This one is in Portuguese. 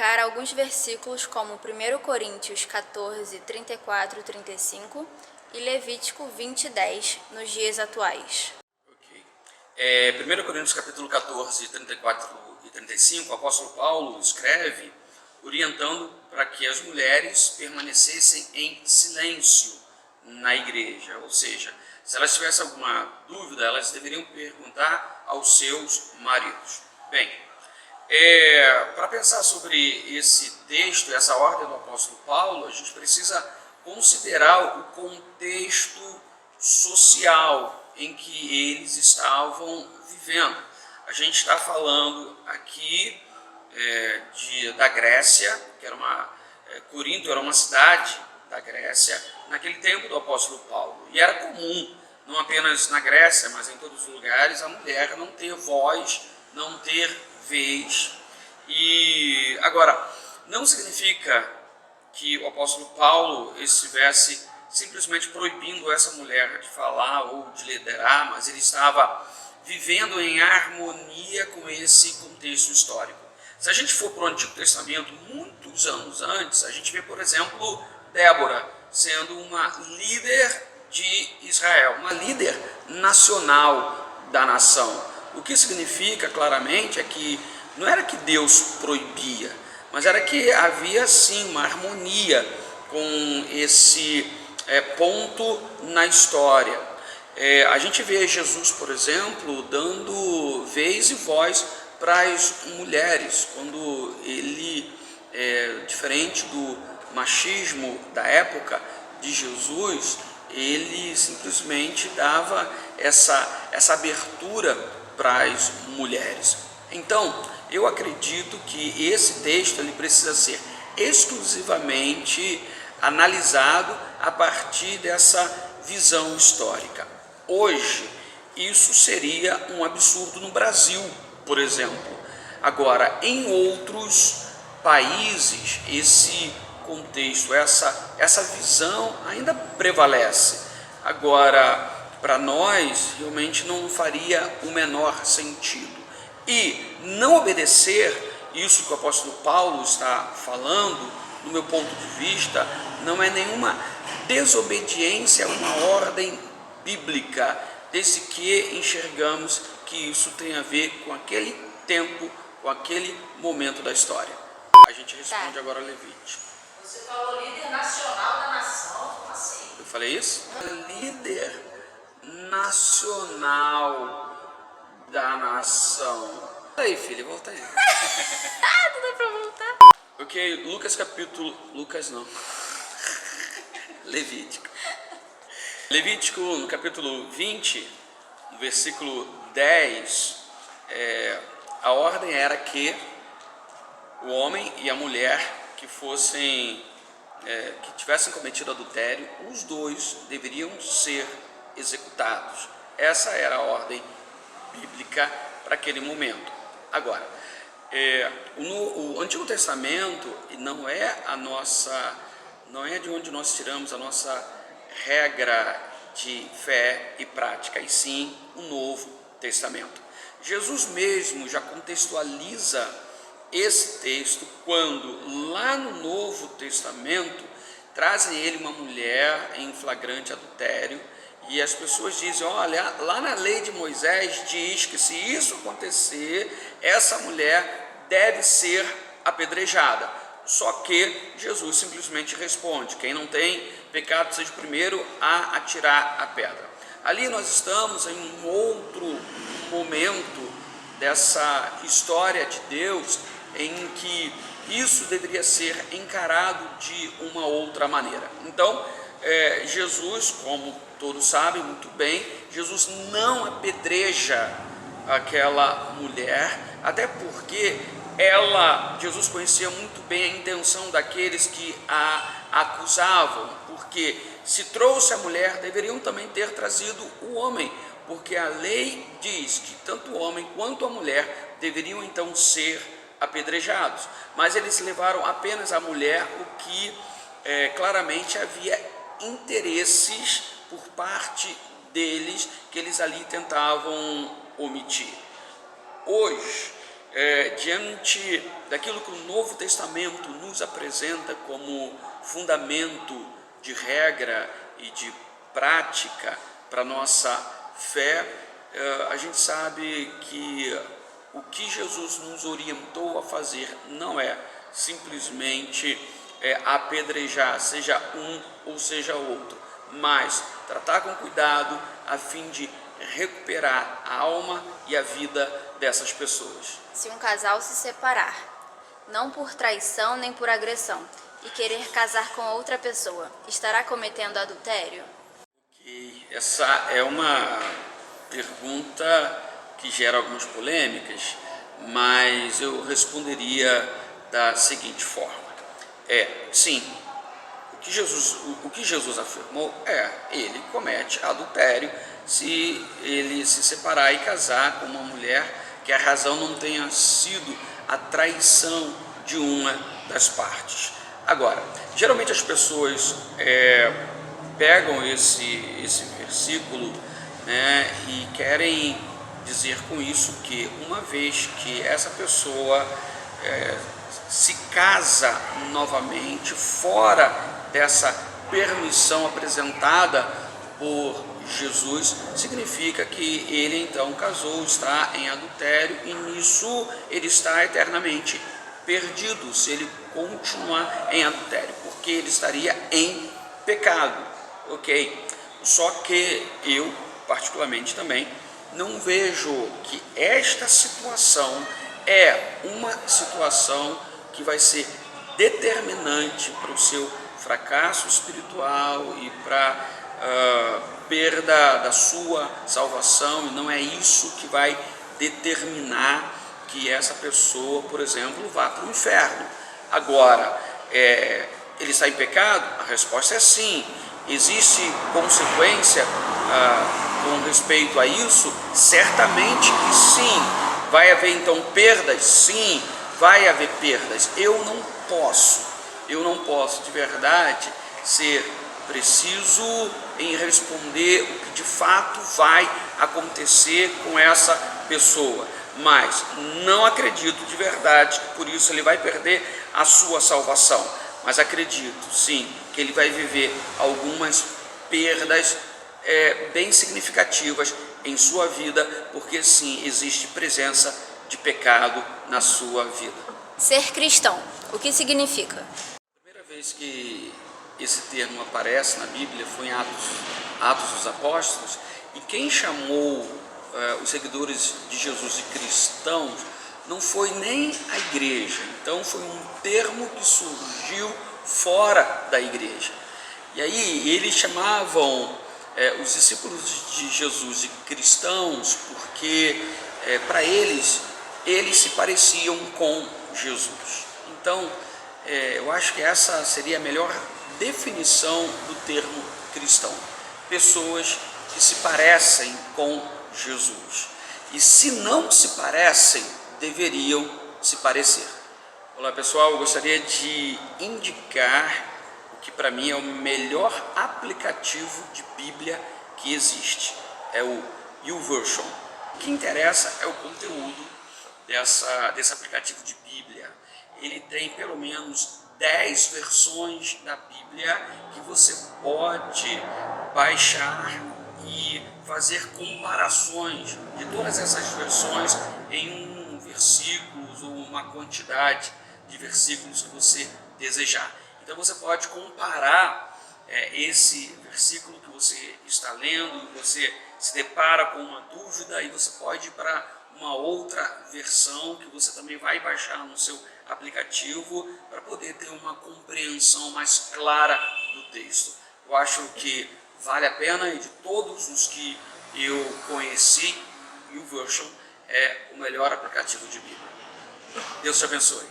explicar alguns versículos como 1 Coríntios 14, 34 e 35 e Levítico 20, 10 nos dias atuais. 1 Coríntios capítulo 14, 34 e 35, o apóstolo Paulo escreve orientando para que as mulheres permanecessem em silêncio na igreja, ou seja, se elas tivessem alguma dúvida, elas deveriam perguntar aos seus maridos. Bem, para pensar sobre esse texto, essa ordem do apóstolo Paulo, a gente precisa considerar o contexto social em que eles estavam vivendo. A gente está falando aqui da Grécia, que era Corinto era uma cidade da Grécia, naquele tempo do apóstolo Paulo. E era comum, não apenas na Grécia, mas em todos os lugares, a mulher não ter voz, não ter vez. E agora, não significa que o apóstolo Paulo estivesse simplesmente proibindo essa mulher de falar ou de liderar, mas ele estava vivendo em harmonia com esse contexto histórico. Se a gente for para o Antigo Testamento, muitos anos antes, a gente vê, por exemplo, Débora sendo uma líder de Israel, uma líder nacional da nação. O que significa claramente é que não era que Deus proibia, mas era que havia sim uma harmonia com esse ponto na história. A gente vê Jesus, por exemplo, dando vez e voz para as mulheres, quando ele, diferente do machismo da época de Jesus, ele simplesmente dava essa abertura para as mulheres. Então, eu acredito que esse texto ele precisa ser exclusivamente analisado a partir dessa visão histórica. Hoje, isso seria um absurdo no Brasil, por exemplo. Agora, em outros países, esse contexto, essa visão ainda prevalece. Agora, para nós, realmente não faria o menor sentido. E não obedecer isso que o apóstolo Paulo está falando, no meu ponto de vista, não é nenhuma desobediência a uma ordem bíblica, desde que enxergamos que isso tem a ver com aquele tempo, com aquele momento da história. A gente responde agora a Levítico. Você falou líder nacional da nação, como assim? Eu falei isso? Líder nacional da nação. Aí, filho, volta aí. Não dá pra voltar. Ok, Lucas não. Levítico, no capítulo 20, no versículo 10, a ordem era que o homem e a mulher que tivessem cometido adultério, os dois deveriam ser executados. Essa era a ordem bíblica para aquele momento. Agora, o Antigo Testamento não é de onde nós tiramos a nossa regra de fé e prática, e sim o Novo Testamento. Jesus mesmo já contextualiza esse texto quando lá no Novo Testamento trazem ele uma mulher em flagrante adultério, e as pessoas dizem, olha, lá na lei de Moisés diz que se isso acontecer, essa mulher deve ser apedrejada. Só que Jesus simplesmente responde, quem não tem pecado seja o primeiro a atirar a pedra. Ali nós estamos em um outro momento dessa história de Deus, em que isso deveria ser encarado de uma outra maneira. Então, Jesus, como todos sabem muito bem, Jesus não apedreja aquela mulher, até porque Jesus conhecia muito bem a intenção daqueles que a acusavam, porque se trouxe a mulher, deveriam também ter trazido o homem, porque a lei diz que tanto o homem quanto a mulher deveriam então ser apedrejados, mas eles levaram apenas a mulher, o que claramente havia interesses por parte deles que eles ali tentavam omitir. Hoje, diante daquilo que o Novo Testamento nos apresenta como fundamento de regra e de prática para a nossa fé, a gente sabe que o que Jesus nos orientou a fazer não é simplesmente apedrejar, seja um ou seja outro, mas tratar com cuidado a fim de recuperar a alma e a vida dessas pessoas. Se um casal se separar, não por traição nem por agressão, e querer casar com outra pessoa, estará cometendo adultério? Essa é uma pergunta que gera algumas polêmicas, mas eu responderia da seguinte forma: sim, o que Jesus afirmou ele comete adultério se ele se separar e casar com uma mulher que a razão não tenha sido a traição de uma das partes. Agora, geralmente as pessoas pegam esse versículo, né, e querem dizer com isso que uma vez que essa pessoa se casa novamente fora dessa permissão apresentada por Jesus, significa que ele então casou, está em adultério, e nisso ele está eternamente perdido se ele continuar em adultério, porque ele estaria em pecado, ok? Só que eu, particularmente também, não vejo que esta situação é uma situação que vai ser determinante para o seu fracasso espiritual e para perda da sua salvação, e não é isso que vai determinar que essa pessoa, por exemplo, vá para o inferno. Agora, ele está em pecado? A resposta é sim. Existe consequência com respeito a isso? Certamente que sim. Vai haver então perdas? Sim, vai haver perdas. Eu não posso de verdade ser preciso em responder o que de fato vai acontecer com essa pessoa, mas não acredito de verdade que por isso ele vai perder a sua salvação, mas acredito sim que ele vai viver algumas perdas bem significativas em sua vida, porque sim, existe presença de pecado na sua vida. Ser cristão, o que significa? A primeira vez que esse termo aparece na Bíblia foi em Atos dos Apóstolos, e quem chamou os seguidores de Jesus de cristãos não foi nem a igreja, então foi um termo que surgiu fora da igreja. E aí eles chamavam os discípulos de Jesus de cristãos porque para eles se pareciam com Jesus. Então eu acho que essa seria a melhor definição do termo cristão: pessoas que se parecem com Jesus, e se não se parecem, deveriam se parecer. Olá pessoal, eu gostaria de indicar o que para mim é o melhor aplicativo de Bíblia que existe, é o YouVersion. O que interessa é o conteúdo desse aplicativo de Bíblia. Ele tem pelo menos 10 versões da Bíblia que você pode baixar e fazer comparações de todas essas versões em versículos ou uma quantidade de versículos que você desejar. Então você pode comparar esse versículo que você está lendo, e você se depara com uma dúvida, e você pode ir para uma outra versão que você também vai baixar no seu aplicativo para poder ter uma compreensão mais clara do texto. Eu acho que vale a pena, e de todos os que eu conheci, o YouVersion é o melhor aplicativo de Bíblia. Deus te abençoe.